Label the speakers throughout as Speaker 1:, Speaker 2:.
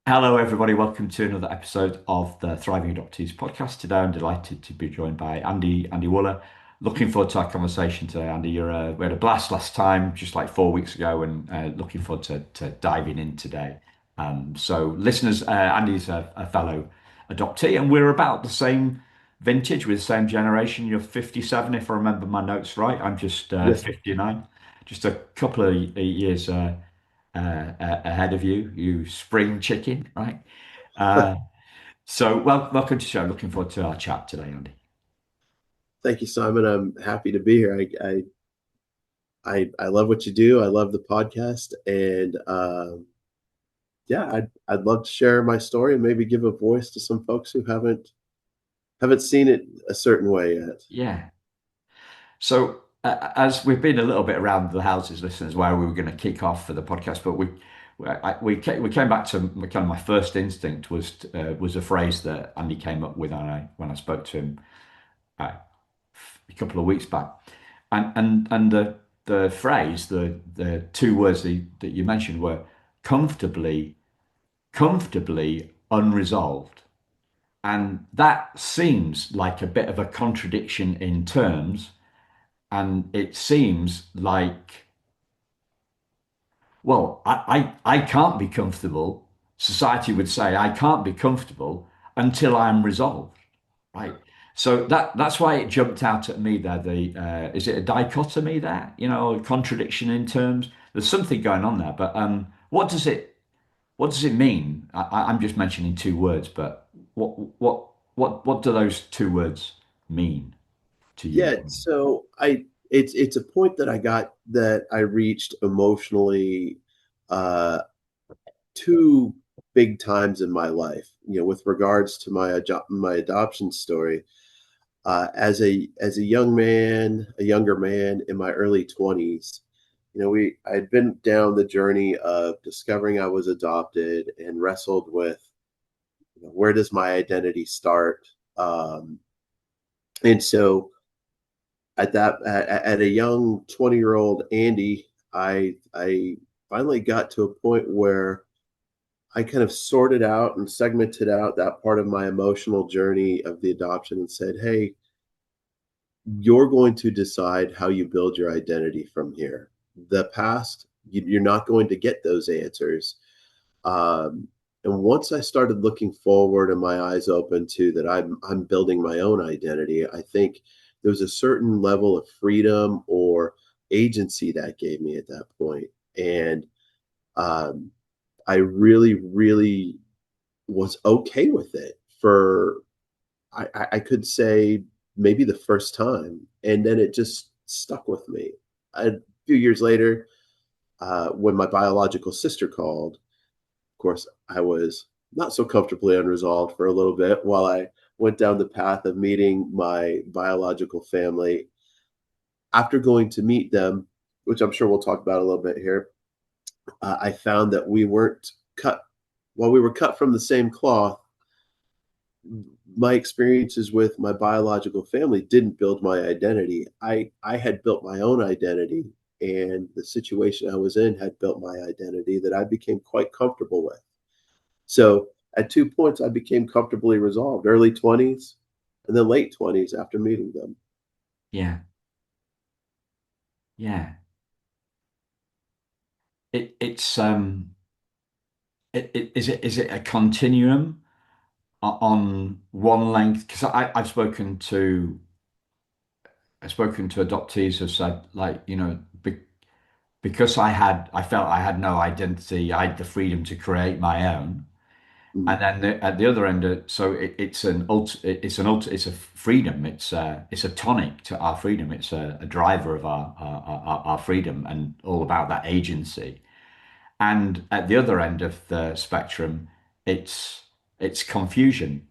Speaker 1: Hello, everybody. Welcome to another episode of the Thriving Adoptees podcast. Today, I'm delighted to be joined by Andy Wullaert. Looking forward to our conversation today, Andy. We had a blast last time, just like 4 weeks ago, and looking forward to diving in today. So, listeners, Andy's a fellow adoptee, and we're about the same vintage, with the same generation. You're 57, if I remember my notes right. I'm just
Speaker 2: Yes.
Speaker 1: 59, just a couple of years ahead of you, you spring chicken, right? Uh, welcome to the show. Looking forward to our chat today, Andy.
Speaker 2: Thank you, Simon. I'm happy to be here. I love what you do. I love the podcast, and yeah, I'd love to share my story and maybe give a voice to some folks who haven't seen it a certain way yet.
Speaker 1: Yeah. As we've been a little bit around the houses, listeners, where we were going to kick off for the podcast, but we came back to kind of my first instinct was a phrase that Andy came up with when I spoke to him uh, a couple of weeks back, and the phrase, the two words that you mentioned were comfortably comfortably unresolved. And that seems like a bit of a contradiction in terms. And it seems like, well, I can't be comfortable. Society would say I can't be comfortable until I'm resolved, right? So that's why it jumped out at me there. Is it a dichotomy there? A contradiction in terms. There's something going on there, but what does it mean? I'm just mentioning two words, but what what what do those two words mean to you?
Speaker 2: Yeah, so it's a point that I reached emotionally uh, two big times in my life. With regards to my adoption story. As a younger man in my early 20s, I'd been down the journey of discovering I was adopted and wrestled with, where does my identity start? And so at a young 20-year-old Andy, I finally got to a point where I kind of sorted out and segmented out that part of my emotional journey of the adoption and said, hey, you're going to decide how you build your identity from here. The past, you're not going to get those answers. Um, and once I started looking forward and my eyes open to that, I'm building my own identity. I think there was a certain level of freedom or agency that gave me at that point, and um, I really, really was okay with it for I could say maybe the first time, and then it just stuck with me. A few years later, when my biological sister called, of course, I was not so comfortably unresolved for a little bit while I went down the path of meeting my biological family. After going to meet them, which I'm sure we'll talk about a little bit here, I found that we weren't cut, while we were cut from the same cloth. My experiences with my biological family didn't build my identity. I had built my own identity, and the situation I was in had built my identity that I became quite comfortable with. So at 2 points, I became comfortably resolved, early 20s and then late 20s after meeting them.
Speaker 1: Yeah, yeah. It's is it a continuum on one length? Because I've spoken to adoptees who said, like, because I felt I had no identity, I had the freedom to create my own.
Speaker 2: Mhm.
Speaker 1: And then at the other end, it's a freedom. It's a tonic to our freedom. It's a driver of our freedom and all about that agency. And at the other end of the spectrum, it's confusion.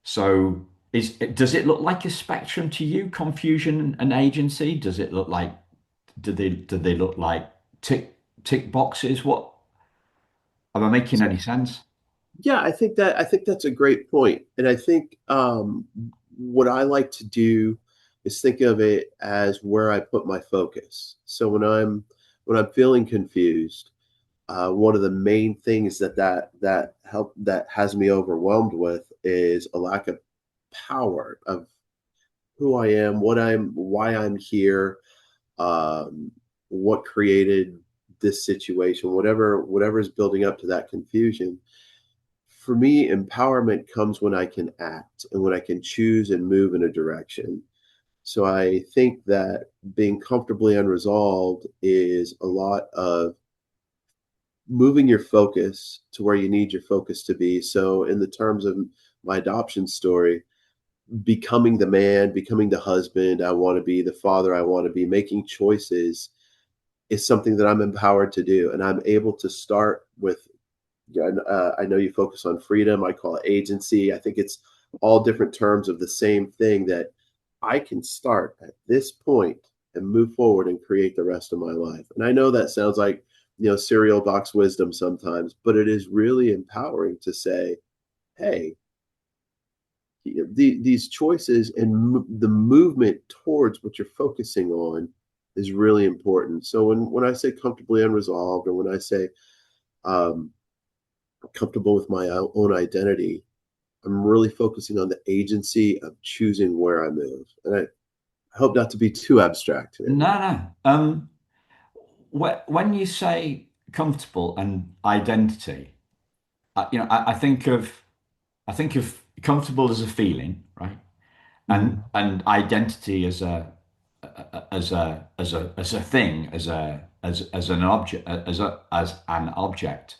Speaker 1: So does it look like a spectrum to you, confusion and agency? Does it look like do they look like tick boxes? What am I making any sense?
Speaker 2: Yeah, I think that's a great point, and I think what I like to do is think of it as where I put my focus. So when I'm feeling confused, one of the main things that has me overwhelmed with is a lack of power of who I am, why I'm here, um, what created this situation, whatever is building up to that confusion. For me, empowerment comes when I can act and when I can choose and move in a direction. So I think that being comfortably unresolved is a lot of moving your focus to where you need your focus to be. So, in the terms of my adoption story, becoming the man, becoming the husband I want to be, the father I want to be, making choices is something that I'm empowered to do. And I'm able to start with, I know you focus on freedom. I call it agency. I think it's all different terms of the same thing, that I can start at this point and move forward and create the rest of my life. And I know that sounds like, cereal box wisdom sometimes, but it is really empowering to say, hey, these choices and the movement towards what you're focusing on is really important. So when I say comfortably unresolved, or when I say um, comfortable with my own identity, I'm really focusing on the agency of choosing where I move. And I hope not to be too abstract,
Speaker 1: No,
Speaker 2: Andy.
Speaker 1: no. When you say comfortable and identity, I think of comfortable as a feeling, right?
Speaker 2: Mhm.
Speaker 1: And identity as a thing, as an object, as an object.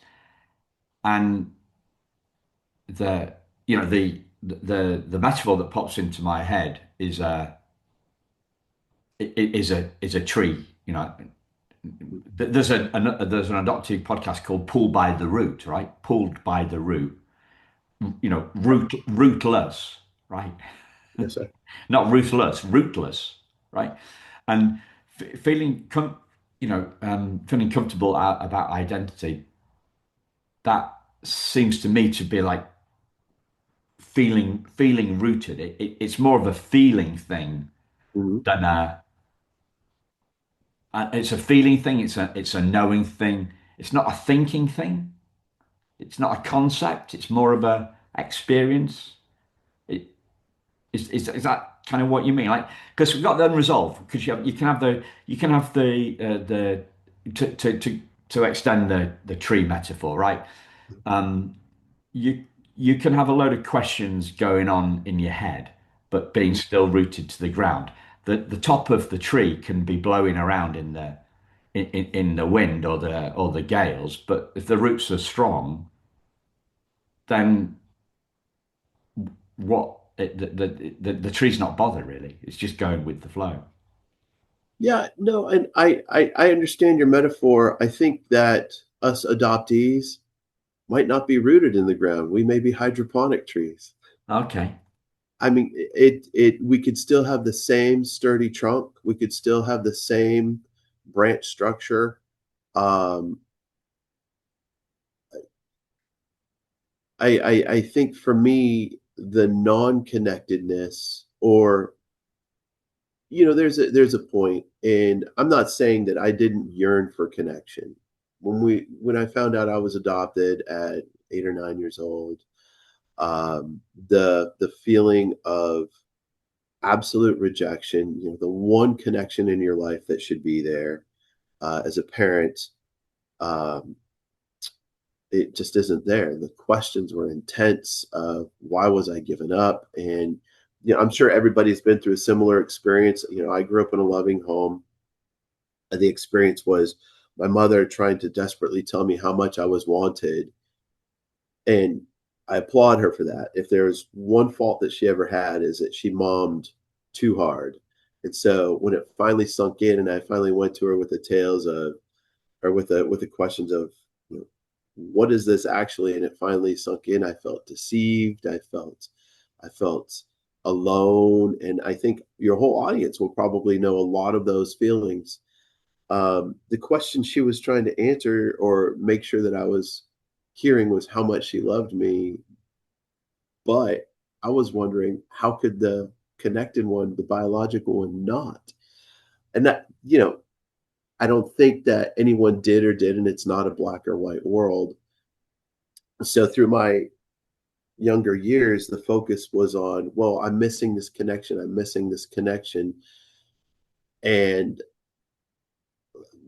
Speaker 1: And the the metaphor that pops into my head is a tree. There's an adoptee podcast called "Pulled by the Root," right? Pulled by the root. Rootless, right?
Speaker 2: Yes, sir.
Speaker 1: Not ruthless, rootless, right? And feeling feeling comfortable about identity. That seems to me to be like feeling rooted. It's more of a feeling thing
Speaker 2: Mhm.
Speaker 1: than it's a feeling thing. It's a knowing thing. It's not a thinking thing. It's not a concept. It's more of a experience. It, is that kind of what you mean? Like, because we've got the unresolved. Because you can have the to extend the tree metaphor, right? Um, you you can have a load of questions going on in your head, but being
Speaker 2: Mhm.
Speaker 1: still rooted to the ground. The top of the tree can be blowing around in the wind or the gales, but if the roots are strong, then the tree's not bothered really. It's just going with the flow.
Speaker 2: Yeah, no, and I understand your metaphor. I think that us adoptees might not be rooted in the ground. We may be hydroponic trees.
Speaker 1: Okay.
Speaker 2: I mean, it we could still have the same sturdy trunk. We could still have the same branch structure. Um, I think for me, the non-connectedness, or there's a point, and I'm not saying that I didn't yearn for connection. When I found out I was adopted at 8 or 9 years old, the feeling of absolute rejection, the one connection in your life that should be there, as a parent, um, it just isn't there. The questions were intense. Why was I given up? And I'm sure everybody's been through a similar experience. I grew up in a loving home, and the experience was my mother trying to desperately tell me how much I was wanted, and I applaud her for that. If there's one fault that she ever had, is that she mommed too hard. And so when it finally sunk in, and I finally went to her with the tales of, or with the questions of, what is this actually? And it finally sunk in. I felt deceived. I felt alone. And I think your whole audience will probably know a lot of those feelings. The question she was trying to answer or make sure that I was hearing was how much she loved me. But I was wondering, how could the connected one, the biological one, not? And that, I don't think that anyone did or didn't. It's not a black or white world. So through my younger years, the focus was on, well, I'm missing this connection. I'm missing this connection. And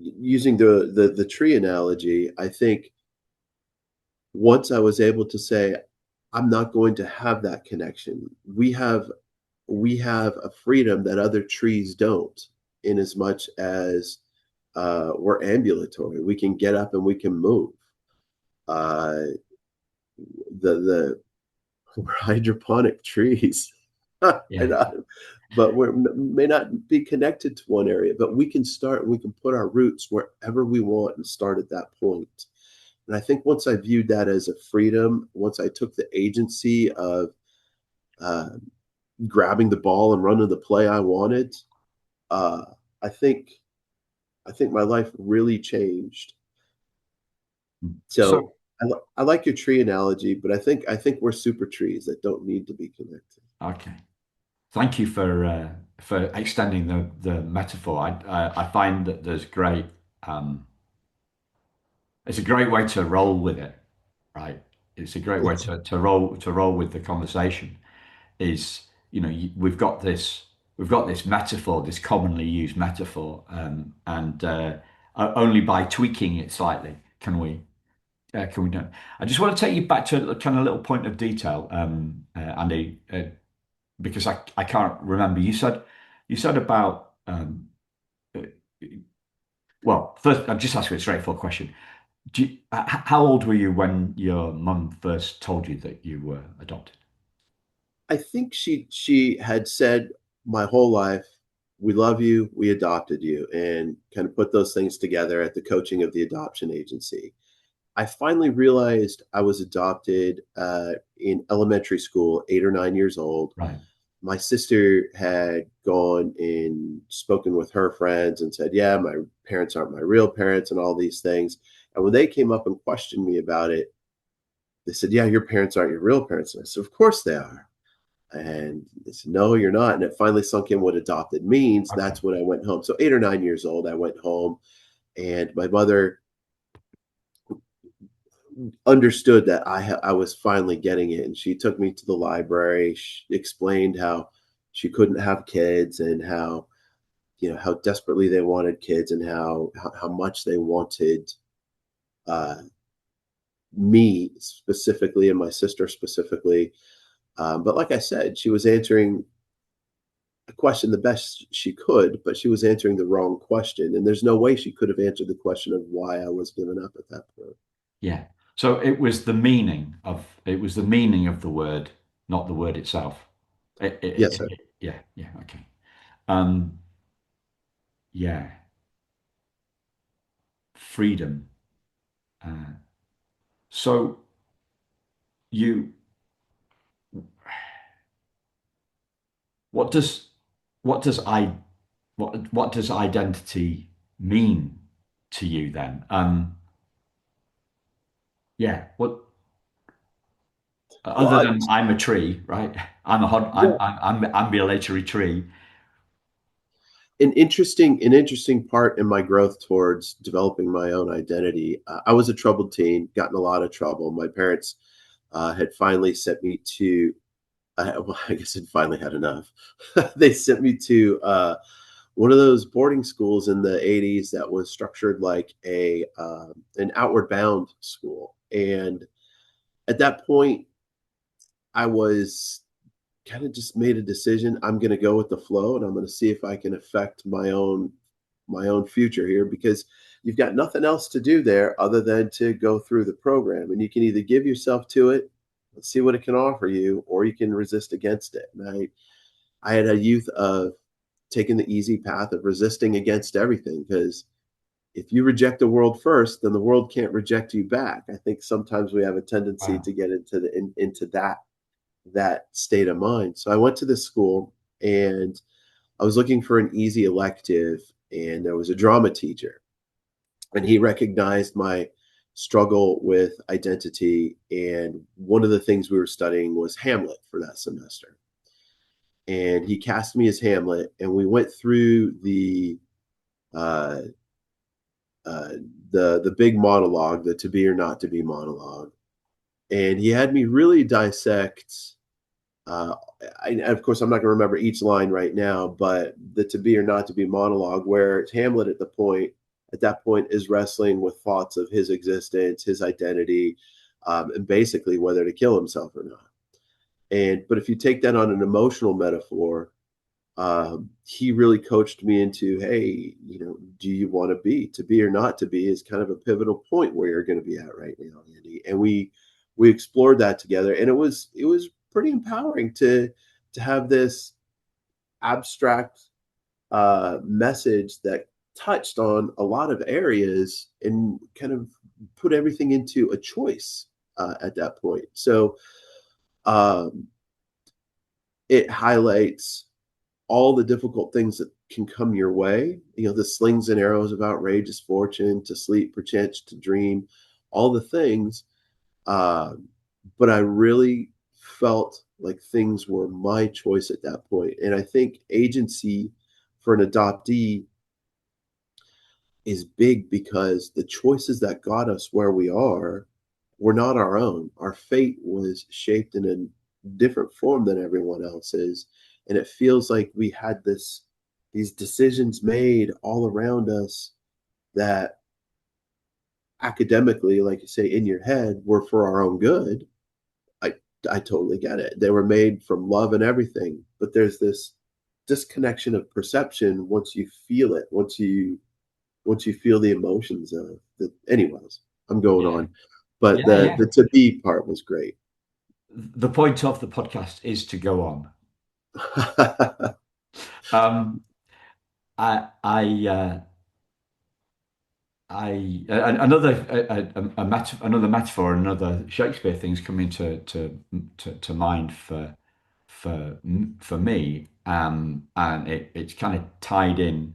Speaker 2: using the tree analogy, I think once I was able to say, I'm not going to have that connection, we have a freedom that other trees don't, in as much as we're ambulatory. We can get up and we can move. Uh, the we're hydroponic trees.
Speaker 1: Yeah.
Speaker 2: But we may not be connected to one area, but we can start, we can put our roots wherever we want and start at that point. And I think once I viewed that as a freedom, once I took the agency of uh, grabbing the ball and running the play I wanted, uh, I think I think my life really changed. So
Speaker 1: So,
Speaker 2: I like your tree analogy, but I think we're super trees that don't need to be connected.
Speaker 1: okay. Thank you for extending the metaphor. I find that um, it's a great way to roll with it, right? It's a great way
Speaker 2: Yes.
Speaker 1: to roll with the conversation. Is we've got this metaphor, this commonly used metaphor, and only by tweaking it slightly can we do. I just want to take you back to a kind of little point of detail, Andy, because I can't remember. You said about uh, well, first I'll just ask you a straightforward question. How old were you when your mum first told you that you were adopted?
Speaker 2: I think she had said my whole life, we love you, we adopted you, and kind of put those things together at the coaching of the adoption agency. I finally realized I was adopted in elementary school, 8 or 9 years old.
Speaker 1: Right.
Speaker 2: My sister had gone and spoken with her friends and said, yeah, my parents aren't my real parents and all these things. And when they came up and questioned me about it, they said, yeah, your parents aren't your real parents. And I said, of course they are. And they said, no, you're not. And it finally sunk in what adopted means.
Speaker 1: Okay.
Speaker 2: That's when I went home. So 8 or 9 years old, I went home, and my mother understood that I was finally getting it. And she took me to the library. She explained how she couldn't have kids, and how, how desperately they wanted kids, and how much they wanted uh, me specifically and my sister specifically. But like I said, she was answering a question the best she could, but she was answering the wrong question. And there's no way she could have answered the question of why I was given up at that point.
Speaker 1: Yeah. So it was the meaning of the word, not the word itself.
Speaker 2: Yes, sir.
Speaker 1: Yeah. Yeah. Okay. Um, yeah. Freedom. Uh, so you, what does, what does I, what does identity mean to you then? Yeah. What,
Speaker 2: Well,
Speaker 1: other than I'm a tree, right?
Speaker 2: yeah,
Speaker 1: I'm ambulatory tree.
Speaker 2: an interesting part in my growth towards developing my own identity. I was a troubled teen, got in a lot of trouble. My parents had finally sent me to. Well, I guess it finally had enough. They sent me to one of those boarding schools in the 80s that was structured like a an outward bound school. And at that point, I was kind of just made a decision. I'm going to go with the flow, and I'm going to see if I can affect my own future here, because you've got nothing else to do there other than to go through the program, and you can either give yourself to it, let's see what it can offer you, or you can resist against it. And I had a youth of taking the easy path of resisting against everything, because if you reject the world first, then the world can't reject you back. I think sometimes we have a tendency
Speaker 1: Wow.
Speaker 2: to get into that state of mind. So I went to this school, and I was looking for an easy elective, and there was a drama teacher, and he recognized my struggle with identity. And one of the things we were studying was Hamlet for that semester. And he cast me as Hamlet, and we went through uh, uh, the big monologue, the to be or not to be monologue, and he had me really dissect. Uh, of course, I'm not going to remember each line right now, but the to be or not to be monologue, where it's Hamlet at that point is wrestling with thoughts of his existence, his identity, and basically whether to kill himself or not. And but if you take that on an emotional metaphor, he really coached me into, hey, do you want to be or not to be is kind of a pivotal point where you're going to be at right now, Andy. And we explored that together, and it was pretty empowering to have this abstract message that touched on a lot of areas and kind of put everything into a choice at that point. So um, it highlights all the difficult things that can come your way, the slings and arrows of outrageous fortune, to sleep, perchance to dream, all the things. Uh, but I really felt like things were my choice at that point. And I think agency for an adoptee is big because the choices that got us where we are were not our own. Our fate was shaped in a different form than everyone else's. And it feels like we had these decisions made all around us that academically, like you say, in your head, were for our own good. I I totally get it. They were made from love and everything, but there's this disconnection of perception once you feel it, once you feel the emotions of the. Anyways, I'm going
Speaker 1: Yeah.
Speaker 2: on, but
Speaker 1: Yeah,
Speaker 2: the
Speaker 1: yeah.
Speaker 2: the to be part was great.
Speaker 1: The point of the podcast is to go on. Um, another another metaphor, another Shakespeare thing's coming to mind for me, and it's kind of tied in.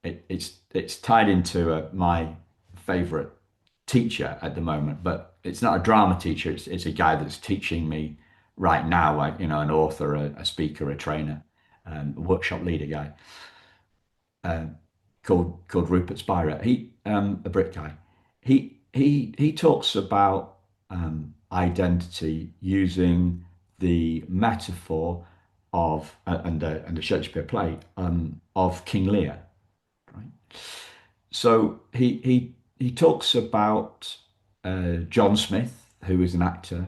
Speaker 1: It's tied into my favorite teacher at the moment, but it's not a drama teacher. It's a guy that's teaching me right now, like an author, a speaker, a trainer, a workshop leader guy uh, called Rupert Spira. He a Brit guy. He talks about identity using the metaphor of and a Shakespeare play of King Lear. Right. So he talks about John Smith, who is an actor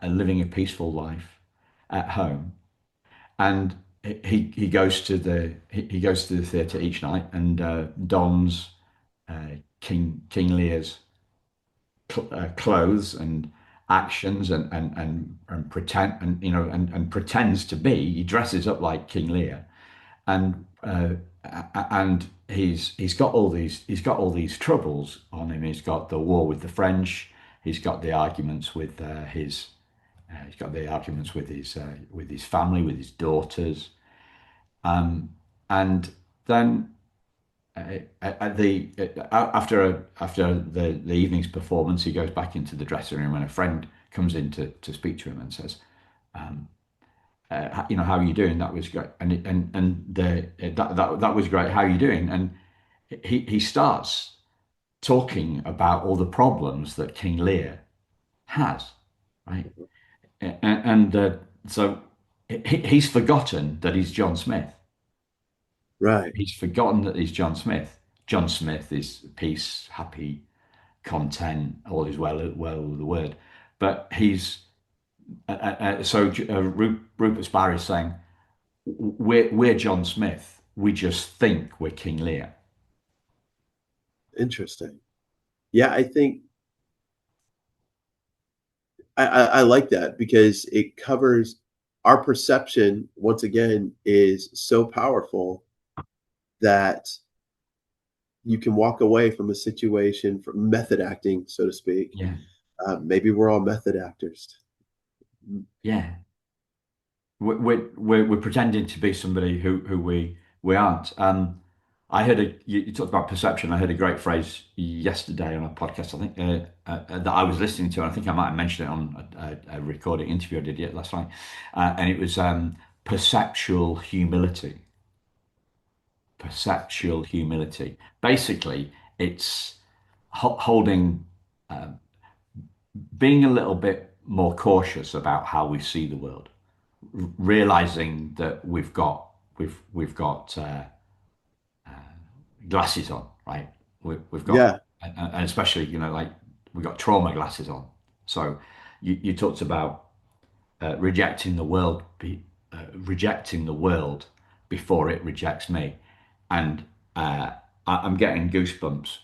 Speaker 1: living a peaceful life at home, and he goes to he goes to the theatre each night and dons King Lear's clothes and actions and pretend and pretends to be. He dresses up like King Lear, and he's got all these troubles on him. He's got the war with the French. He's got the arguments with his. He's got the arguments with his family, with his daughters. And then at the after the evening's performance, he goes back into the dressing room, and a friend comes in to speak to him and says, "How are you doing? That was great." That was great. How are you doing? And he starts talking about all the problems that King Lear has, right? And so he's forgotten that he's John Smith.
Speaker 2: Right.
Speaker 1: He's forgotten that he's John Smith. John Smith is peace, happy, content, all is well with the word. But Rupert Sparrow is saying we're John Smith. We just think we're King Lear.
Speaker 2: Interesting. Yeah, I think I like that because it covers our perception. Once again, is so powerful that you can walk away from a situation from method acting, so to speak.
Speaker 1: Yeah,
Speaker 2: Maybe we're all method actors.
Speaker 1: yeah. We're pretending to be somebody who we aren't. I heard you talked about perception. I heard a great phrase yesterday on a podcast. I think that I was listening to, and I think I might have mentioned it on a recording interview I did yet last night, and it was perceptual humility. Perceptual humility. Basically, it's holding, uh, being a little bit more cautious about how we see the world, realizing that we've got glasses on, right? We've got,
Speaker 2: Yeah.
Speaker 1: and especially, like we've got trauma glasses on. So you talked about rejecting the world, rejecting the world before it rejects me, and I'm getting goosebumps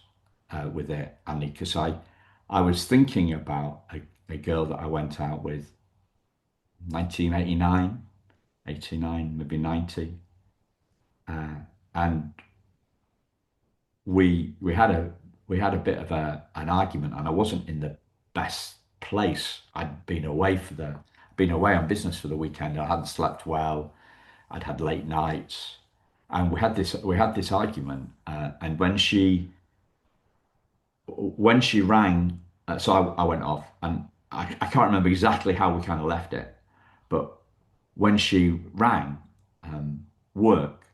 Speaker 1: with it, Andy, because I was thinking about a girl that I went out with, 1989, 89, maybe 90, and we had a bit of an argument, and I wasn't in the best place. I'd been away on business for the weekend. I hadn't slept well. I'd had late nights, and we had this argument. And when she rang, so I went off, and I can't remember exactly how we kind of left it, but when she rang work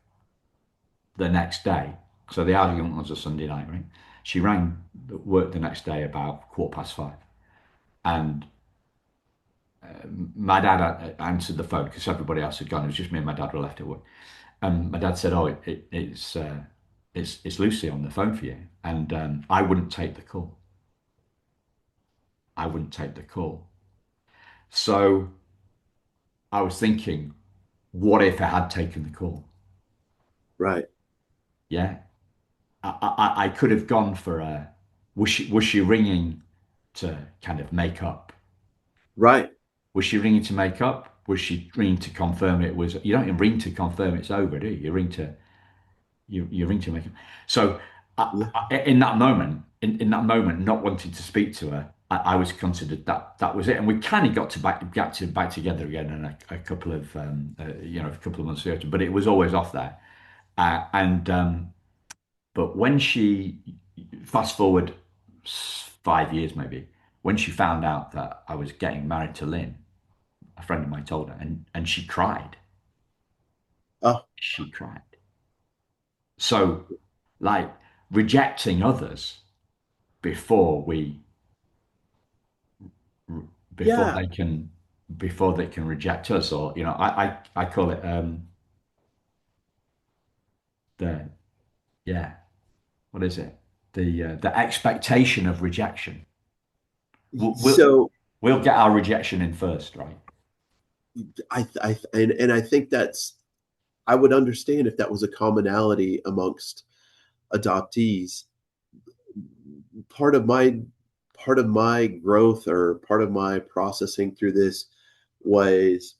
Speaker 1: the next day, so the argument was a Sunday night, right? She rang work the next day about 5:15, and my dad answered the phone because everybody else had gone. It was just me and my dad were left at work. And my dad said, "Oh, it's Lucy on the phone for you," and I wouldn't take the call. I wouldn't take the call. So I was thinking, what if I had taken the call?
Speaker 2: Right.
Speaker 1: Yeah, I could have gone for a. Was she ringing to kind of make up?
Speaker 2: Right.
Speaker 1: Was she ringing to make up? Was she ringing to confirm it was? You don't ring to confirm it's over, do you? You ring to make it. So
Speaker 2: Yeah.
Speaker 1: in that moment, in that moment, not wanting to speak to her, I was considered that was it, and we kind of got to back together again in a couple of a couple of months later, but it was always off there, and but when she fast forward 5 years maybe, when she found out that I was getting married to Lynn, a friend of mine told her, and she cried.
Speaker 2: Oh,
Speaker 1: She cried. So, like, rejecting others before we before
Speaker 2: yeah.
Speaker 1: they can before they can reject us, or I call it the yeah, what is it, the expectation of rejection. we'll, we'll
Speaker 2: So
Speaker 1: we'll get our rejection in first, right?
Speaker 2: and I think that's, I would understand if that was a commonality amongst adoptees. Part of my part of my growth, or part of my processing through this, was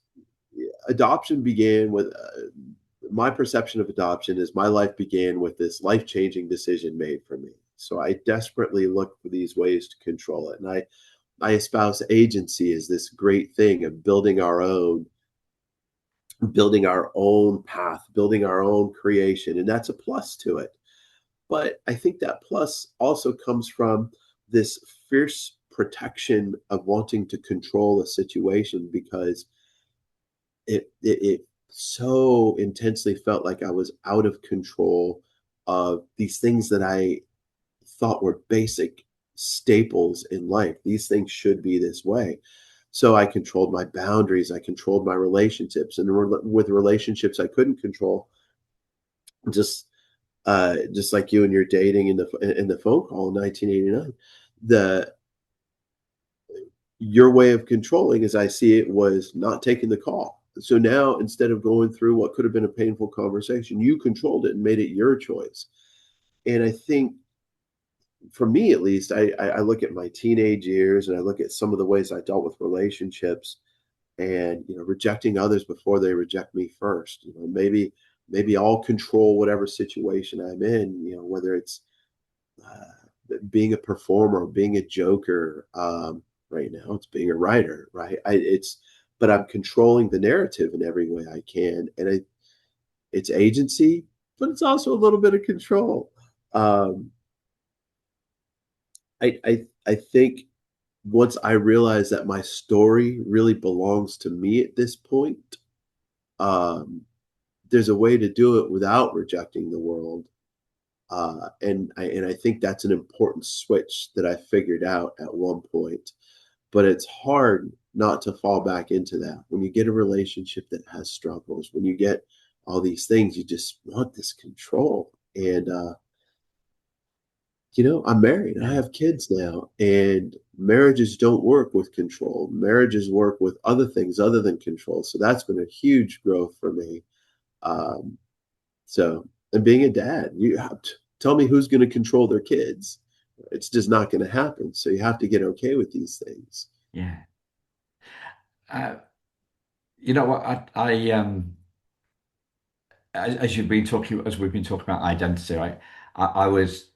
Speaker 2: adoption began with my perception of adoption is my life began with this life-changing decision made for me. So I desperately look for these ways to control it. And I espouse agency as this great thing of building our own path, building our own creation. And that's a plus to it. But I think that plus also comes from this fierce protection of wanting to control a situation, because it so intensely felt like I was out of control of these things that I thought were basic staples in life. These things should be this way. So I controlled my boundaries, I controlled my relationships, and with relationships I couldn't control, just like you and your dating in the phone call in 1989, the your way of controlling, as I see it, was not taking the call. So now, instead of going through what could have been a painful conversation, you controlled it and made it your choice. And I think, for me at least, I look at my teenage years and I look at some of the ways I dealt with relationships, and rejecting others before they reject me first. Maybe I'll control whatever situation I'm in. Whether it's being a performer, or being a joker. Right now, it's being a writer. Right? But I'm controlling the narrative in every way I can, and it's agency, but it's also a little bit of control. Um, I think once I realized that my story really belongs to me at this point, um, there's a way to do it without rejecting the world. And I think that's an important switch that I figured out at one point. But it's hard not to fall back into that. When you get a relationship that has struggles, when you get all these things, you just want this control. And I'm married. I
Speaker 1: Yeah.
Speaker 2: have kids now, and marriages don't work with control. Marriages work with other things other than control. So that's been a huge growth for me. Um, and being a dad, you have to tell me who's going to control their kids. It's just not going to happen. So you have to get okay with these things.
Speaker 1: Yeah. Uh, you know what? As as we've been talking about identity, right? I was,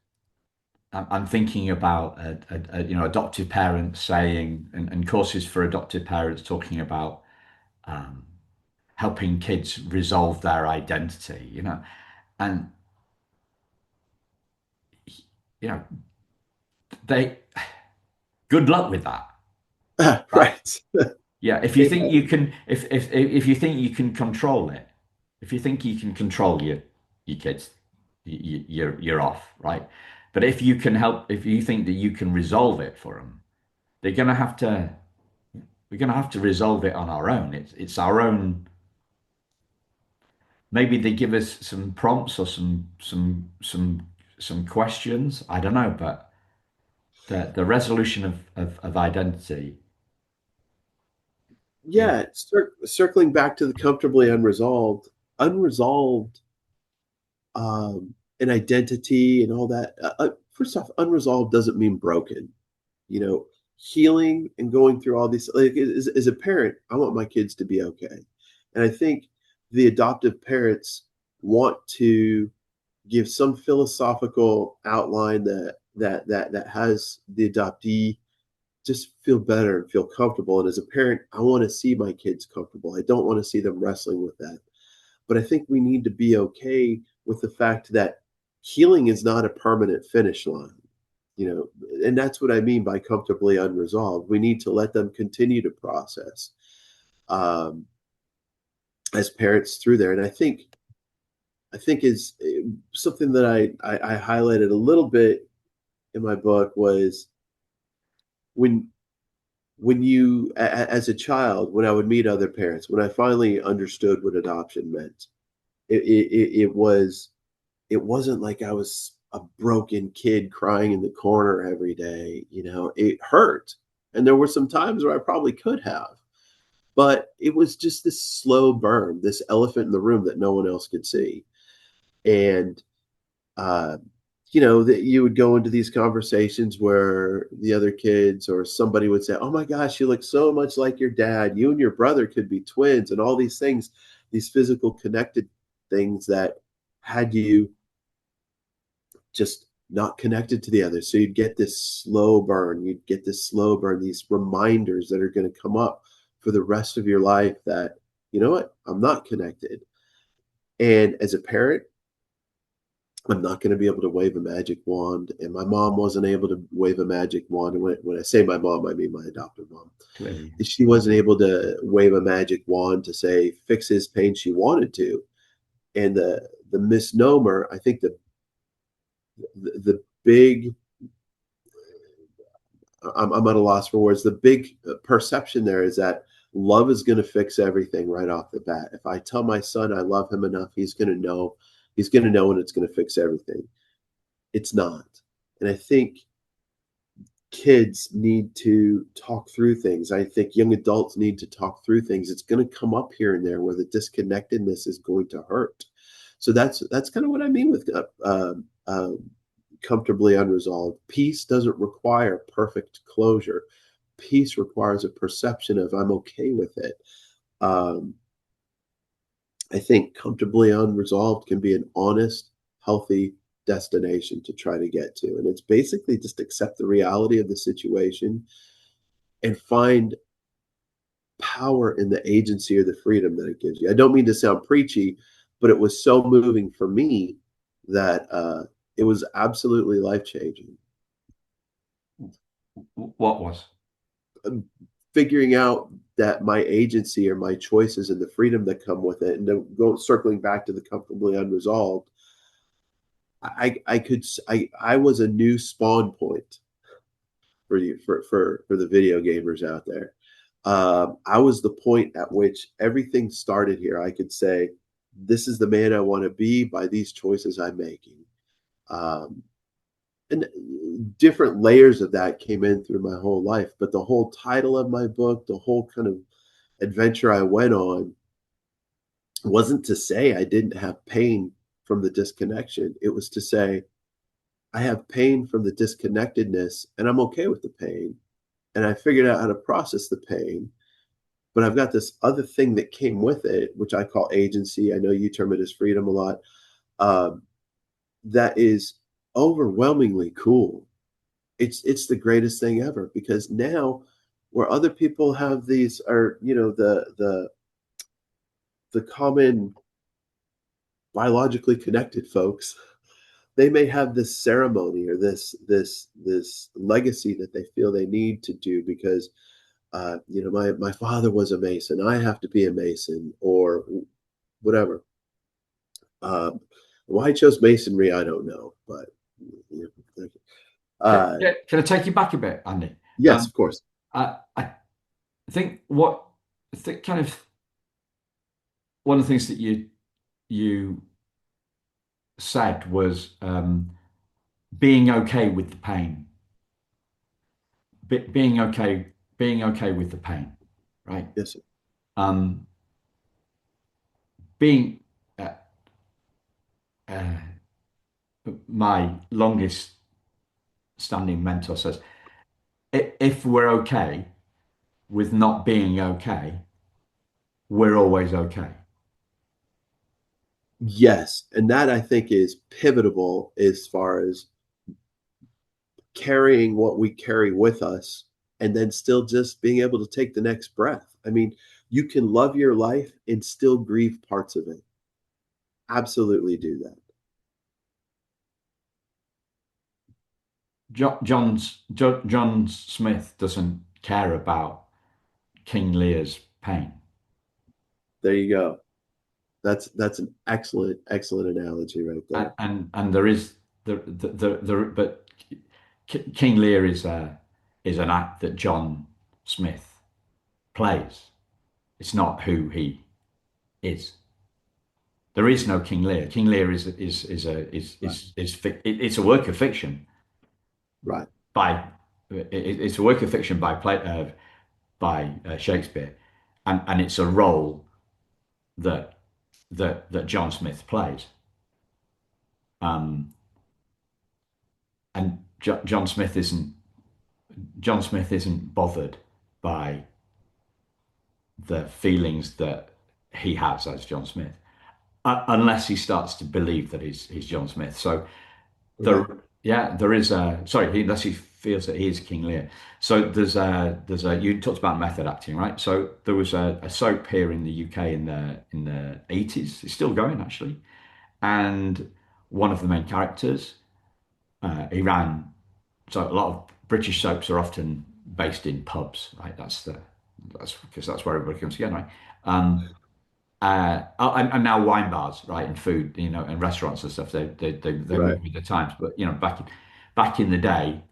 Speaker 1: I'm thinking about adoptive parents saying, and courses for adoptive parents talking about um, helping kids resolve their identity, and you know, they, good luck with that, right?
Speaker 2: Right.
Speaker 1: Yeah, if you think you can, if you think you can control it, if you think you can control your kids, you're off, right? But if you can help, if you think that you can resolve it for them, they're gonna have to, we're gonna have to resolve it on our own. It's our own. Maybe they give us some prompts or some questions. I don't know, but the resolution of identity is
Speaker 2: Yeah. Circling back to the comfortably unresolved, unresolved and identity and all that. First off, unresolved doesn't mean broken. You know, healing and going through all these. Like, as a parent, I want my kids to be okay, and I think the adoptive parents want to give some philosophical outline that has the adoptee just feel better and feel comfortable. And as a parent, I want to see my kids comfortable. I don't want to see them wrestling with that. But I think we need to be okay with the fact that healing is not a permanent finish line, and that's what I mean by comfortably unresolved. We need to let them continue to process um, as parents through there. And I think is something that I highlighted a little bit in my book was when as a child, when I would meet other parents, when I finally understood what adoption meant, it wasn't like I was a broken kid crying in the corner every day. It hurt. And there were some times where I probably could have, but it was just this slow burn, this elephant in the room that no one else could see. And, uh, that you would go into these conversations where the other kids or somebody would say, "Oh my gosh, you look so much like your dad. You and your brother could be twins," and all these things, these physical connected things that had you just not connected to the others. So you'd get this slow burn. You'd get this slow burn, these reminders that are going to come up for the rest of your life that, you know what, I'm not connected. And as a parent, I'm not going to be able to wave a magic wand. And my mom wasn't able to wave a magic wand. And when I say my mom, I mean my adopted mom.
Speaker 1: clearly.
Speaker 2: She wasn't able to wave a magic wand to say fix his pain. She wanted to. And the misnomer, I think the big I'm at a loss for words. The big perception there is that love is going to fix everything right off the bat. If I tell my son I love him enough, he's going to know. He's going to know, and it's going to fix everything. It's not. And I think kids need to talk through things. I think young adults need to talk through things. It's going to come up here and there where the disconnectedness is going to hurt. So that's kind of what I mean with comfortably unresolved. Peace doesn't require perfect closure. Peace requires a perception of I'm okay with it. Um, I think comfortably unresolved can be an honest, healthy destination to try to get to. And it's basically just accept the reality of the situation and find power in the agency or the freedom that it gives you. I don't mean to sound preachy, but it was so moving for me that it was absolutely life changing.
Speaker 1: What was?
Speaker 2: Figuring out that my agency or my choices and the freedom that come with it, and then circling back to the comfortably unresolved, I was a new spawn point for you for the video gamers out there. I was the point at which everything started here. I could say, this is the man I want to be by these choices I'm making. Um, and different layers of that came in through my whole life. But the whole title of my book, the whole kind of adventure I went on, wasn't to say I didn't have pain from the disconnection. It was to say, I have pain from the disconnectedness and I'm okay with the pain. And I figured out how to process the pain. But I've got this other thing that came with it, which I call agency. I know you term it as freedom a lot. Um, that is overwhelmingly cool. It's the greatest thing ever, because now where other people have these, are, the common biologically connected folks, they may have this ceremony or this legacy that they feel they need to do because my father was a Mason, I have to be a Mason, or whatever. Um, why I chose Masonry, I don't know, but uh,
Speaker 1: Can I take you back a bit, Andy?
Speaker 2: yes,
Speaker 1: Um,
Speaker 2: of course.
Speaker 1: I think what I think kind of one of the things that you said was being okay with the pain, being okay with the pain, right?
Speaker 2: Yes, sir.
Speaker 1: Um, being uh, uh, my longest standing mentor says, if we're okay with not being okay, we're always okay.
Speaker 2: Yes, and that I think is pivotal as far as carrying what we carry with us and then still just being able to take the next breath. I mean, you can love your life and still grieve parts of it. Absolutely do that.
Speaker 1: John Smith doesn't care about King Lear's pain.
Speaker 2: There you go. That's an excellent analogy right there.
Speaker 1: And there is but King Lear is an act that John Smith plays. It's not who he is. There is no King Lear. King Lear
Speaker 2: Right.
Speaker 1: it's a work of fiction
Speaker 2: Right.
Speaker 1: by it's a work of fiction by Shakespeare, and it's a role that that John Smith plays. Um, and John Smith isn't bothered by the feelings that he has as John Smith, unless he starts to believe that he's John Smith. So there,
Speaker 2: Right.
Speaker 1: yeah, there is a sorry, unless he feels that he is King Lear. So there's a you talked about method acting, right? So there was a soap here in the UK in the 80s. It's still going actually, and one of the main characters, he ran. So a lot of British soaps are often based in pubs, right? That's because that's where everybody comes together, right? Um, and now wine bars, right, and food, and restaurants and stuff. They
Speaker 2: Right.
Speaker 1: move with the times, but back in the day,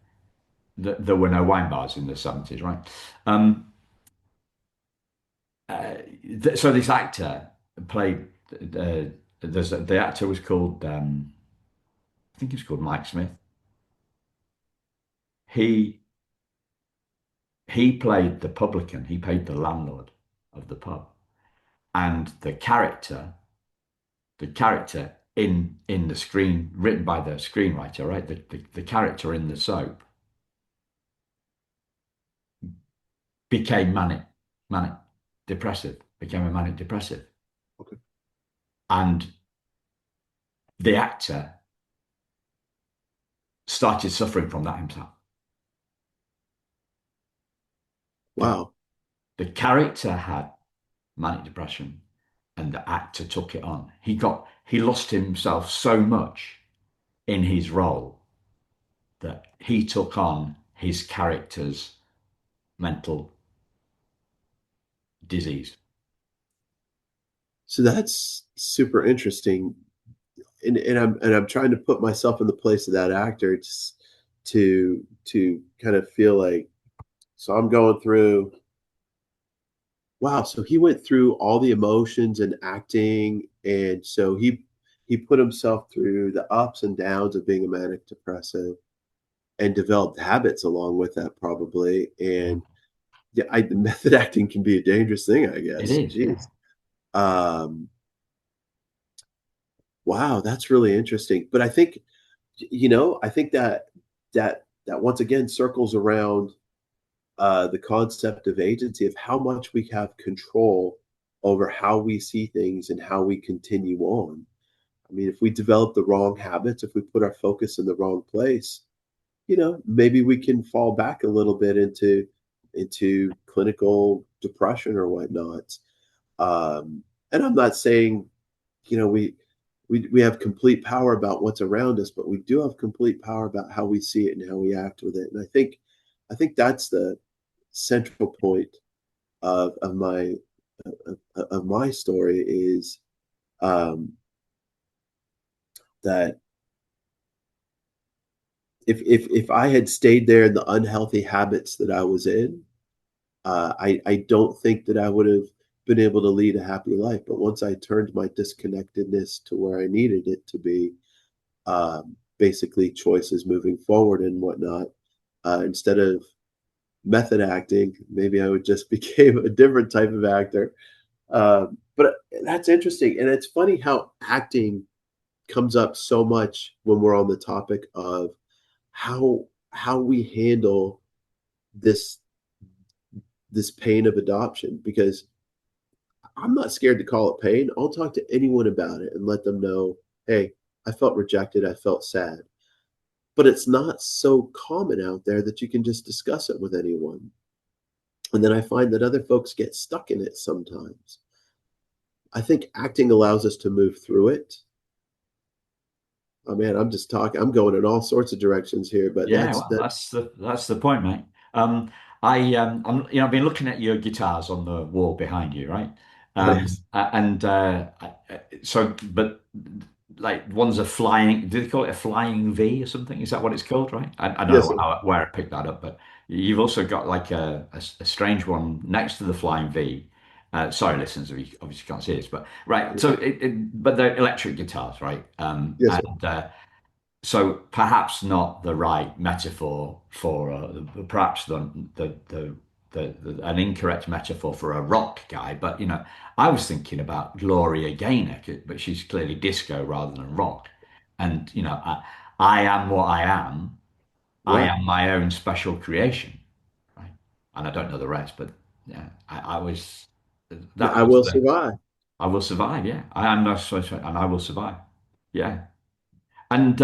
Speaker 1: there were no wine bars in the 70s, right? Um, so this actor played. The actor was called, I think he was called Mike Smith. He he played the publican. He played the landlord of the pub, and the character in the screen written by the screenwriter, right? The character in the soap became manic depressive, became a manic depressive,
Speaker 2: Okay.
Speaker 1: and the actor started suffering from that himself. The
Speaker 2: Wow.
Speaker 1: the character had manic depression, and the actor took it on. He lost himself so much in his role that he took on his character's mental disease.
Speaker 2: So that's super interesting. and I'm trying to put myself in the place of that actor to kind of feel like, so I'm going through, wow, so he went through all the emotions and acting, and so he put himself through the ups and downs of being a manic depressive and developed habits along with that probably. And yeah, method acting can be a dangerous thing, I
Speaker 1: It
Speaker 2: guess.
Speaker 1: is, yeah.
Speaker 2: Jeez. Um, wow, that's really interesting. But I think, I think that once again circles around the concept of agency, of how much we have control over how we see things and how we continue on. I mean, if we develop the wrong habits, if we put our focus in the wrong place, maybe we can fall back a little bit into clinical depression or whatnot. And I'm not saying, we have complete power about what's around us, but we do have complete power about how we see it and how we act with it. And I think that's the central point of my story, is um, that if I had stayed there in the unhealthy habits that I was in, I don't think that I would have been able to lead a happy life. But once I turned my disconnectedness to where I needed it to be, basically choices moving forward and whatnot, instead of method acting, maybe I would just became a different type of actor. But that's interesting, and it's funny how acting comes up so much when we're on the topic of how we handle this this pain of adoption, because I'm not scared to call it pain. I'll talk to anyone about it and let them know, hey, I felt rejected, I felt sad. But it's not so common out there that you can just discuss it with anyone. And then I find that other folks get stuck in it sometimes. I think acting allows us to move through it. Oh man, I'm just talking. I'm going in all sorts of directions here, but
Speaker 1: Yeah,
Speaker 2: that's
Speaker 1: well,
Speaker 2: that.
Speaker 1: that's the point, mate. I've been looking at your guitars on the wall behind you, right?
Speaker 2: Yes,
Speaker 1: But like one's a flying. Do they call it a flying V or something? Is that what it's called, right? I don't
Speaker 2: yes,
Speaker 1: know where I picked that up, but you've also got like a strange one next to the flying V. Sorry, listeners, if you obviously can't see this, but right. So, but they're electric guitars, right?
Speaker 2: yes, sir.
Speaker 1: So perhaps not the right metaphor for perhaps an incorrect metaphor for a rock guy. But I was thinking about Gloria Gaynor, but she's clearly disco rather than rock. And I am what I am. I
Speaker 2: Right.
Speaker 1: am my own special creation, right? And I don't know the rest, but yeah, I was that
Speaker 2: I
Speaker 1: was
Speaker 2: will
Speaker 1: the
Speaker 2: survive.
Speaker 1: I will survive. Yeah, I am no special, and I will survive. Yeah. And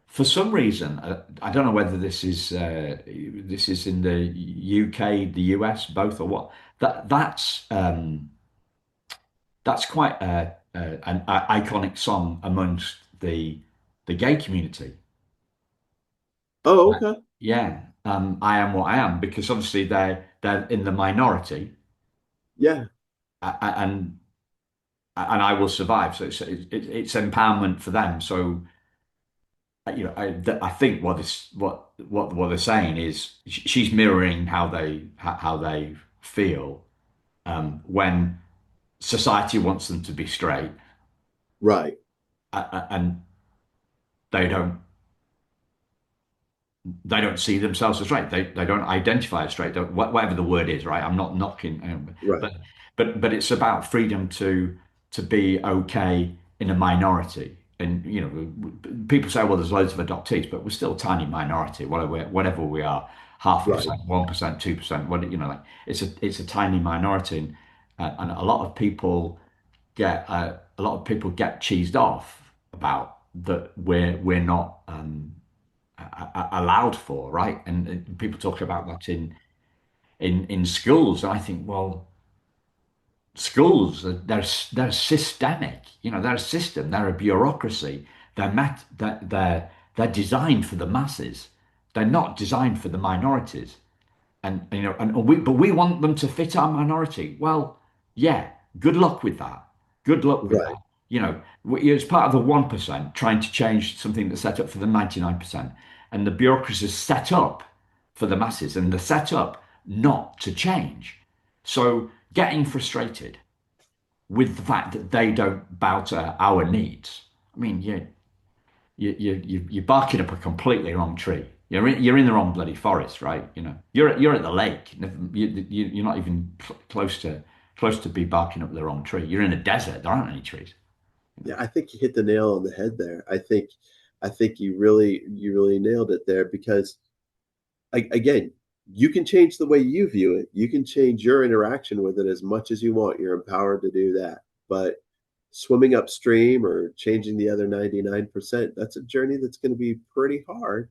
Speaker 1: for some reason, I don't know whether this is in the UK, the US, both or what. That's quite an iconic song amongst the gay community.
Speaker 2: Oh,
Speaker 1: Uh,
Speaker 2: okay.
Speaker 1: yeah, I am what I am because obviously they're in the minority,
Speaker 2: Yeah.
Speaker 1: and I will survive. So it's empowerment for them. So I think what they're saying is she's mirroring how they feel when society wants them to be straight,
Speaker 2: Right.
Speaker 1: and they don't they don't see themselves as straight. They don't identify as straight. Whatever the word is, right? I'm not knocking,
Speaker 2: Right.
Speaker 1: but it's about freedom to be okay in a minority. And people say, well, there's loads of adoptees, but we're still a tiny minority. Whatever we are, half a
Speaker 2: Right.
Speaker 1: percent, 1%, 2%. Like it's a tiny minority, and a lot of people get cheesed off about that. We're not. Allowed for, right? And people talk about that in schools. And I think, well, schools they're systemic. They're a system. They're a bureaucracy. They're designed for the masses. They're not designed for the minorities. But we want them to fit our minority. Well, yeah. Good luck with that. Good luck with
Speaker 2: Right.
Speaker 1: that. You know, it's part of the 1% trying to change something that's set up for the 99%. And the bureaucracy is set up for the masses and they're set up not to change. So getting frustrated with the fact that they don't bow to our needs. I mean, you're barking up a completely wrong tree. You're in the wrong bloody forest, right? You're at the lake. You're not even close to be barking up the wrong tree. You're in a desert. There aren't any trees.
Speaker 2: Yeah, I think you hit the nail on the head there. I think you really nailed it there because again, you can change the way you view it. You can change your interaction with it as much as you want. You're empowered to do that. But swimming upstream or changing the other 99%, that's a journey that's going to be pretty hard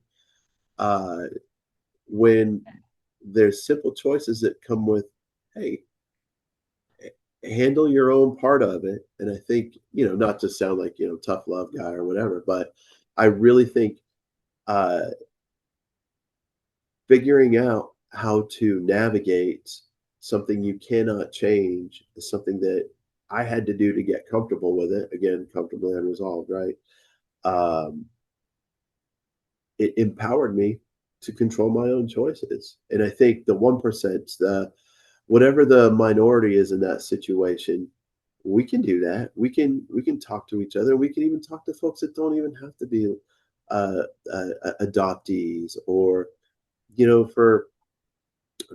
Speaker 2: uh, when there's simple choices that come with, hey, handle your own part of it. And I think, not to sound like, tough love guy or whatever, but I really think uh, figuring out how to navigate something you cannot change is something that I had to do to get comfortable with it. Again, comfortably unresolved, right? Um, it empowered me to control my own choices. And I think the 1%, the whatever the minority is in that situation, we can do that. We can talk to each other. We can even talk to folks that don't even have to be adoptees, or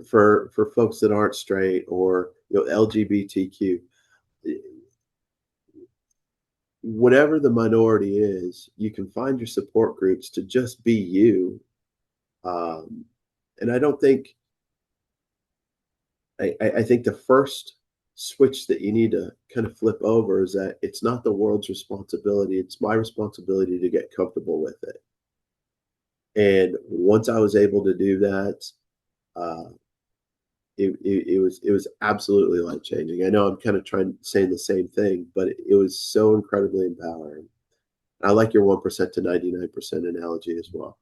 Speaker 2: for folks that aren't straight, or LGBTQ. Whatever the minority is, you can find your support groups to just be you. And I don't think I think the first switch that you need to kind of flip over is that it's not the world's responsibility. It's my responsibility to get comfortable with it. And once I was able to do that, uh, it was absolutely life changing. I know I'm kind of saying the same thing, but it was so incredibly empowering. I like your 1% to 99% analogy as well.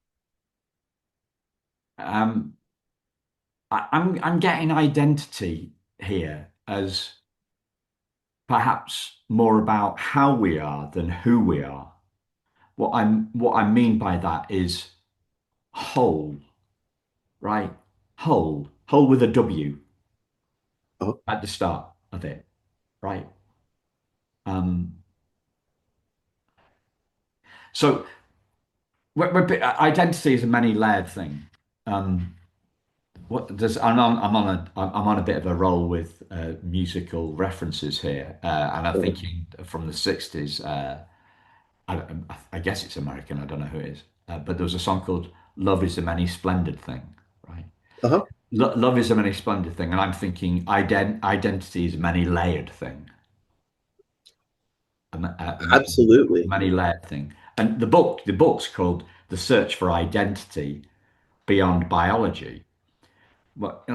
Speaker 1: Um, I'm getting identity here as perhaps more about how we are than who we are. What I mean by that is whole, right? Whole with a W
Speaker 2: Oh,
Speaker 1: at the start of it, right? Um, so identity is a many layered thing. Um, what does I'm on a bit of a roll with musical references here, and I'm
Speaker 2: uh-huh.
Speaker 1: thinking from the '60s. I guess it's American. I don't know who it is, but there was a song called "Love Is a Many Splendid Thing," right?
Speaker 2: Uh-huh.
Speaker 1: Love is a many splendid thing, and I'm thinking identity is a many layered thing, a
Speaker 2: Absolutely.
Speaker 1: many layered thing. And the book's called "The Search for Identity Beyond Biology." But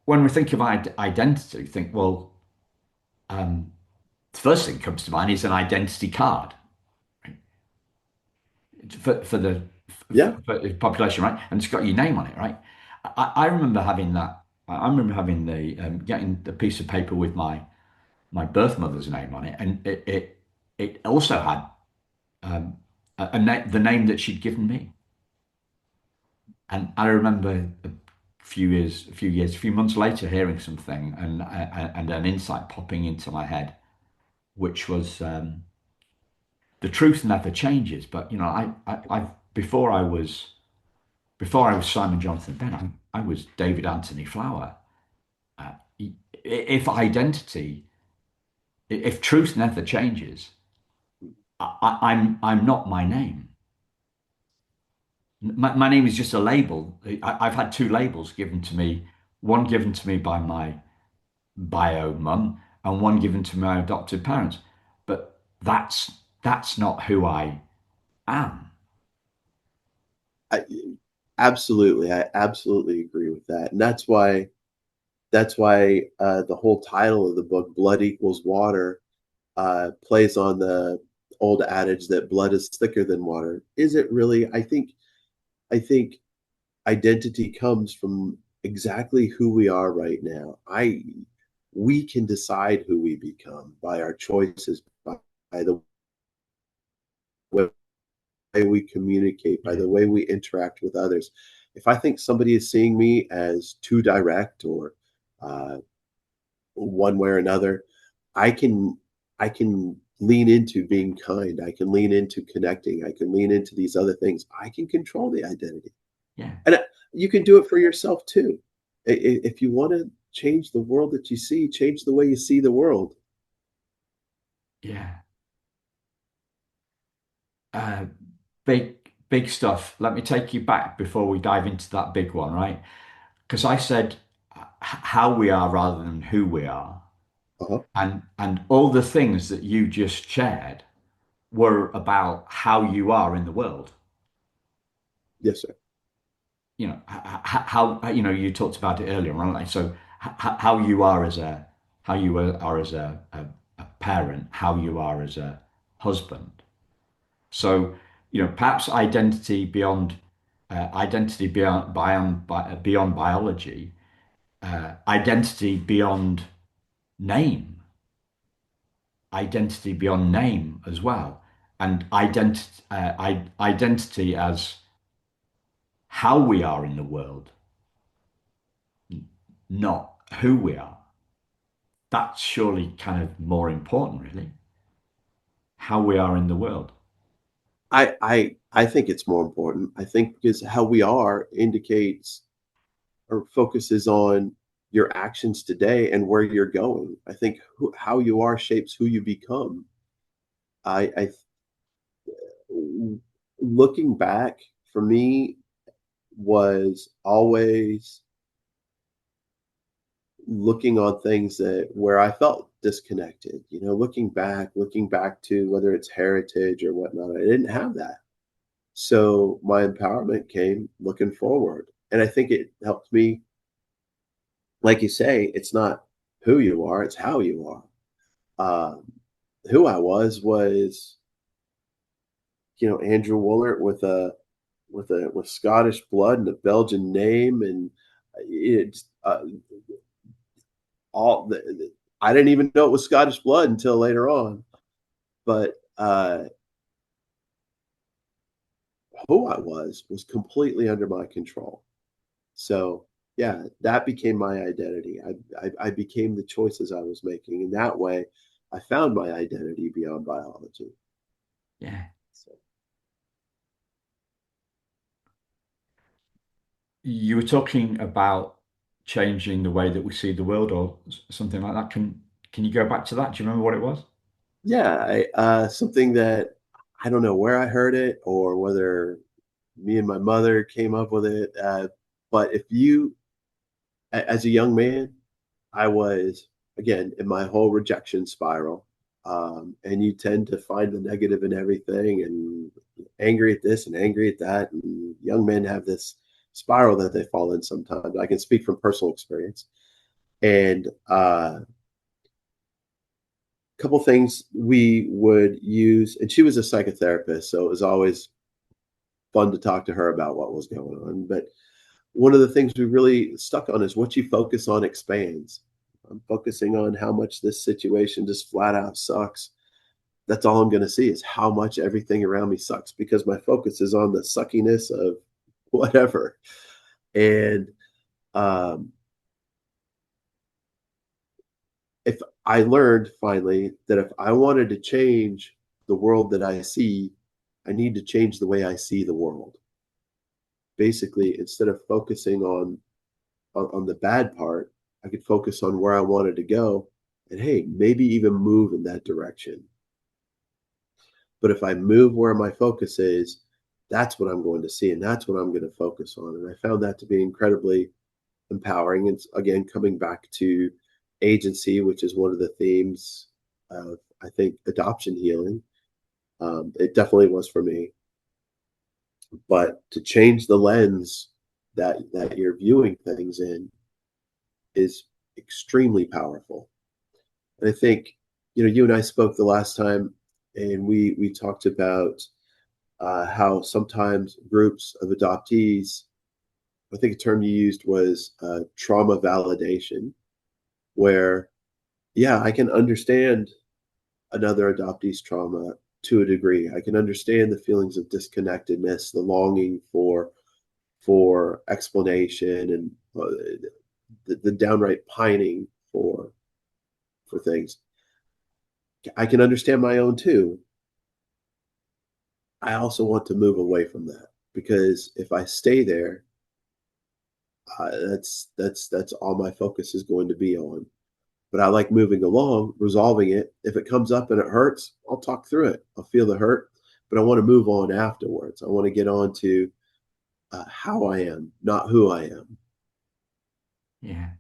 Speaker 1: when we think of identity, think, well, um, the first thing that comes to mind is an identity card for the
Speaker 2: Yeah.
Speaker 1: for the population, right? And it's got your name on it, right? I remember having that. I remember having the getting the piece of paper with my birth mother's name on it, and it also had the name that she'd given me. And I remember a few months later, hearing something and an insight popping into my head, which was the truth never changes. But I before I was Simon Jonathan Bennett, I was David Anthony Flower. Uh, if identity, if truth never changes, I'm not my name. My name is just a label. I've had two labels given to me, one given to me by my bio mum and one given to my adopted parents. But that's not who I am.
Speaker 2: I, absolutely. I absolutely agree with that. And that's why the whole title of the book, Blood Equals Water, plays on the old adage that blood is thicker than water. Is it really? I think identity comes from exactly who we are right now. We can decide who we become by our choices, by the way we communicate, by
Speaker 1: Yeah.
Speaker 2: the way we interact with others. If I think somebody is seeing me as too direct or uh, one way or another, I can I can lean into being kind. I can lean into connecting. I can lean into these other things. I can control the identity,
Speaker 1: Yeah.
Speaker 2: and you can do it for yourself too. If you want to change the world that you see, change the way you see the world.
Speaker 1: Yeah. Uh, big stuff. Let me take you back before we dive into that big one, right? Because I said how we are rather than who we are.
Speaker 2: Uh-huh.
Speaker 1: And all the things that you just shared were about how you are in the world.
Speaker 2: Yes, sir.
Speaker 1: How you talked about it earlier, right? Like, so how you are as a parent, how you are as a husband. So, perhaps identity beyond biology, identity beyond name, identity beyond name as well, and identity as how we are in the world, not who we are. That's surely kind of more important, really, how we are in the world.
Speaker 2: I think it's more important. I think because how we are indicates or focuses on your actions today and where you're going. I think how you are shapes who you become. I looking back for me was always looking on things that where I felt disconnected. Looking back to whether it's heritage or whatnot. I didn't have that. So my empowerment came looking forward. And I think it helped me, like you say, it's not who you are, it's how you are. Who I was, Andrew Wullaert with Scottish blood and a Belgian name, and it's I didn't even know it was Scottish blood until later on. But who I was completely under my control. So yeah, that became my identity. I became the choices I was making. In that way, I found my identity beyond biology.
Speaker 1: Yeah.
Speaker 2: So
Speaker 1: You were talking about changing the way that we see the world or something like that. Can you go back to that? Do you remember what it was?
Speaker 2: yeah, something that I don't know where I heard it or whether me and my mother came up with it. But as a young man, I was, again, in my whole rejection spiral. And you tend to find the negative in everything and angry at this and angry at that. And young men have this spiral that they fall in sometimes. I can speak from personal experience. And a couple things we would use, and she was a psychotherapist, so it was always fun to talk to her about what was going on. But one of the things we really stuck on is what you focus on expands. I'm focusing on how much this situation just flat out sucks. That's all I'm going to see is how much everything around me sucks because my focus is on the suckiness of whatever. And um, if I learned finally that if I wanted to change the world that I see, I need to change the way I see the world. Basically, instead of focusing on the bad part, I could focus on where I wanted to go and hey, maybe even move in that direction. But if I move where my focus is, that's what I'm going to see and that's what I'm going to focus on. And I found that to be incredibly empowering. And again, coming back to agency, which is one of the themes of, I think, adoption healing. It definitely was for me. But to change the lens that you're viewing things in is extremely powerful. And I think, you and I spoke the last time, and we talked about how sometimes groups of adoptees, I think a term you used was trauma validation, where, yeah, I can understand another adoptee's trauma to a degree. I can understand the feelings of disconnectedness, the longing for explanation, and the downright pining for things. I can understand my own too. I also want to move away from that because if I stay there, that's all my focus is going to be on. But I like moving along, resolving it. If it comes up and it hurts, I'll talk through it. I'll feel the hurt, but I want to move on afterwards. I want to get on to how I am, not who I am.
Speaker 1: Yeah.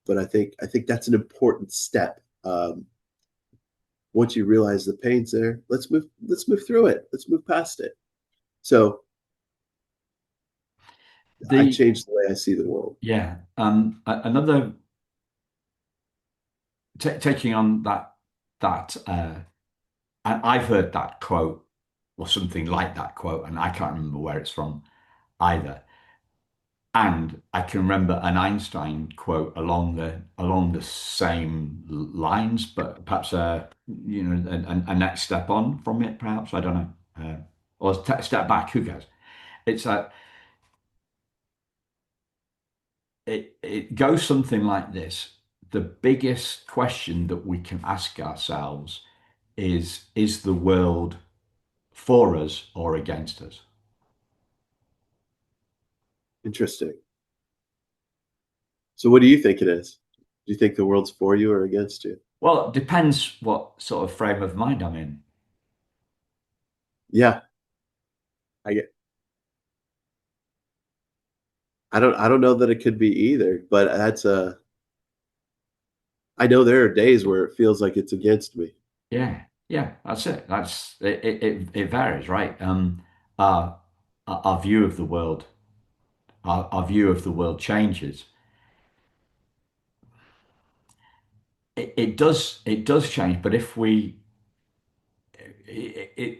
Speaker 2: But I think that's an important step. Once you realize the pain's there, let's move through it. Let's move past it. So I
Speaker 1: The
Speaker 2: changed the way I see the world.
Speaker 1: yeah. Another taking on that and I've heard that quote or something like that quote, and I can't remember where it's from either. And I can remember an Einstein quote along the same lines, but perhaps a next step on from it, perhaps I don't know, or step back. Who cares? It's it goes something like this. The biggest question that we can ask ourselves is the world for us or against us?
Speaker 2: Interesting. So what do you think it is? Do you think the world's for you or against you?
Speaker 1: Well, it depends what sort of frame of mind I'm in.
Speaker 2: Yeah, I get. I don't know that it could be either, but that's a. I know there are days where it feels like it's against me.
Speaker 1: Yeah, yeah, that's it. It varies, right? Our our view of the world, our view of the world changes. It does change, but if we,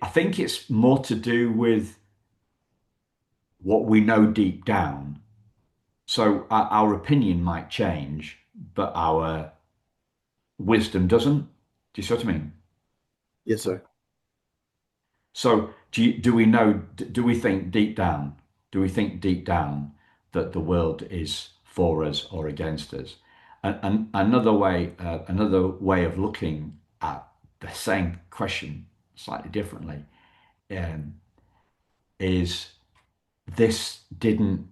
Speaker 1: I think it's more to do with what we know deep down. So our opinion might change, but our wisdom doesn't. Do you see what I mean?
Speaker 2: Yes, sir.
Speaker 1: So do we know, do we think deep down, do we think deep down that the world is for us or against us? And another way of looking at the same question slightly differently um, is didn't,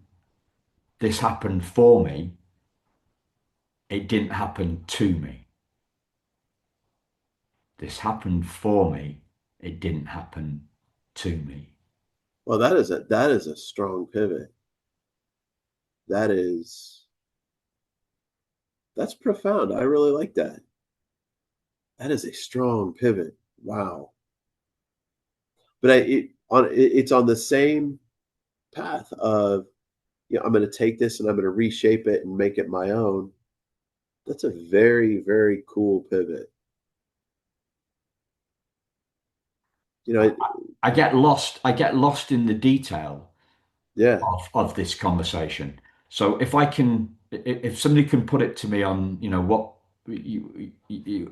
Speaker 1: this happened for me. It didn't happen to me. This happened for me. It didn't happen to me.
Speaker 2: Well, that is a strong pivot. That is that's profound. I really like that. That is a strong pivot. Wow. But it's on the same path of I'm going to take this and I'm going to reshape it and make it my own. That's a very, very cool pivot. You know,
Speaker 1: I get lost. I get lost in the detail
Speaker 2: yeah,
Speaker 1: of this conversation. So if somebody can put it to me on, what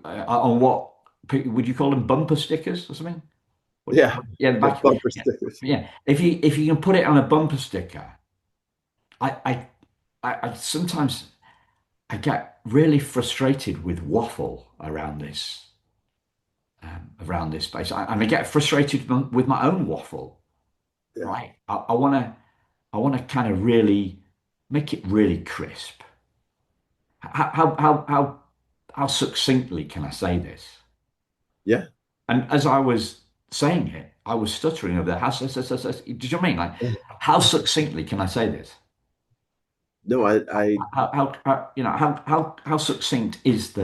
Speaker 1: on what would you call them, bumper stickers or something?
Speaker 2: yeah,
Speaker 1: Yeah,
Speaker 2: yeah.
Speaker 1: back.
Speaker 2: Bumper
Speaker 1: Yeah,
Speaker 2: stickers.
Speaker 1: yeah. If you can put it on a bumper sticker, I I, I sometimes I get really frustrated with waffle around this space, and I get frustrated with my own waffle.
Speaker 2: Yeah,
Speaker 1: Right? I want to kind of really make it really crisp. How succinctly can I say this?
Speaker 2: yeah.
Speaker 1: And as I was saying it, I was stuttering over there. Do you know what I mean? Like, how succinctly can I say this?
Speaker 2: No, I
Speaker 1: How succinct is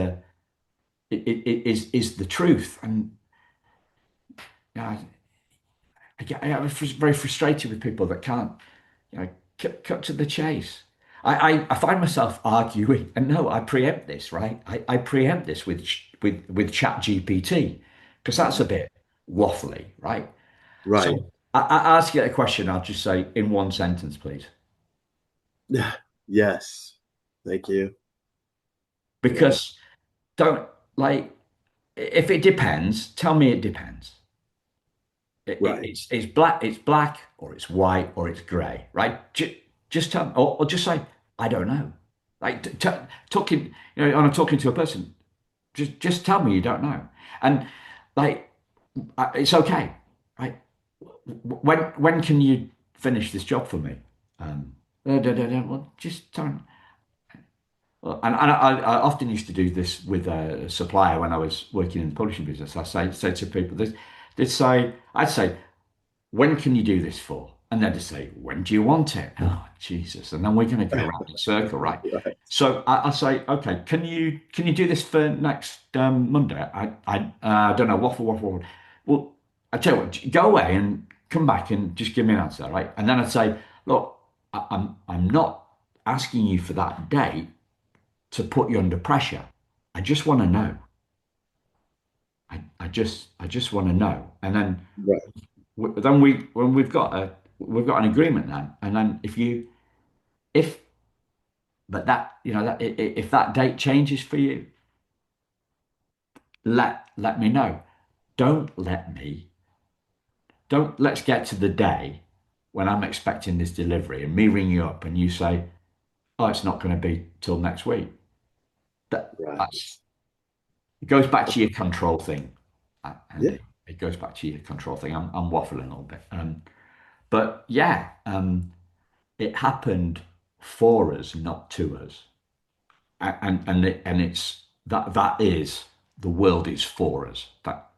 Speaker 1: is the truth? And I, I'm very frustrated with people that can't, cut to the chase. I find myself arguing, and no, I preempt this, right? I preempt this with Chat GPT because that's a bit waffly, right?
Speaker 2: right.
Speaker 1: So I ask you a question. I'll just say in one sentence, please,
Speaker 2: Yes. Thank you. Yeah.
Speaker 1: because don't like. if it depends, tell me it depends.
Speaker 2: Right.
Speaker 1: It's black or it's white or it's grey, right? Just tell me, or just say, I don't know. Like talking, when I'm talking to a person, just tell me you don't know. And like, it's okay, right? When can you finish this job for me? Well, just tell me. Well, and I often used to do this with a supplier when I was working in the publishing business. Say to people, I'd say, when can you do this for? And they'd just say, when do you want it? Oh, Jesus. And then we're going to go around in a circle, right?
Speaker 2: Right.
Speaker 1: So I say, okay, can you do this for next Monday? I don't know, waffle, waffle, waffle. Well, I tell you what, go away and come back and just give me an answer, right? And then I'd say, look, I'm not asking you for that date to put you under pressure. I just want to know. I just want to know. And then
Speaker 2: Right.
Speaker 1: then when we've got an agreement then, and then if but that that if that date changes for you, let me know. Don't let me don't let's get to the day when I'm expecting this delivery and me ring you up and you say, oh, it's not going to be till next week.
Speaker 2: Right.
Speaker 1: That's it goes back to your control thing,
Speaker 2: Yeah.
Speaker 1: Andy. It goes back to your control thing. I'm waffling a little bit. But yeah, it happened for us, not to us. And it's that is the world is for us. That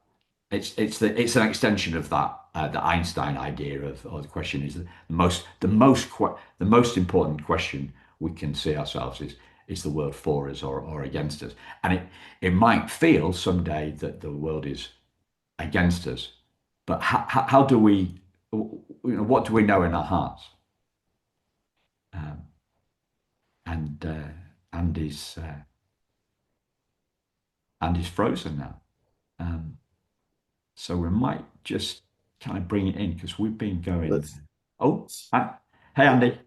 Speaker 1: it's an extension of that the Einstein idea of or the question is the most important question we can see ourselves is the world for us or against us, and it might feel someday that the world is against us, but how do we what do we know in our hearts? Um, and Andy's Andy's frozen now. Um, So we might just kind of bring it in because we've been going.
Speaker 2: Let's
Speaker 1: Oh, hey
Speaker 2: see.
Speaker 1: Andy.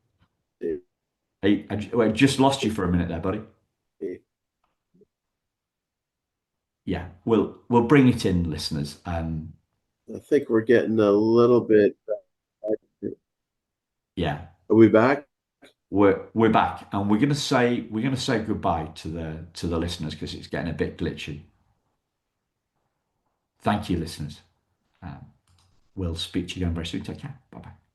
Speaker 1: Hey, I just lost you for a minute there, buddy. Yeah, we'll bring it in, listeners.
Speaker 2: I think we're getting a little bit.
Speaker 1: Yeah,
Speaker 2: Are we back?
Speaker 1: we're back, and we're gonna say goodbye to the listeners because it's getting a bit glitchy. Thank you, listeners. Um, we'll speak to you again very soon. Take care. Bye bye.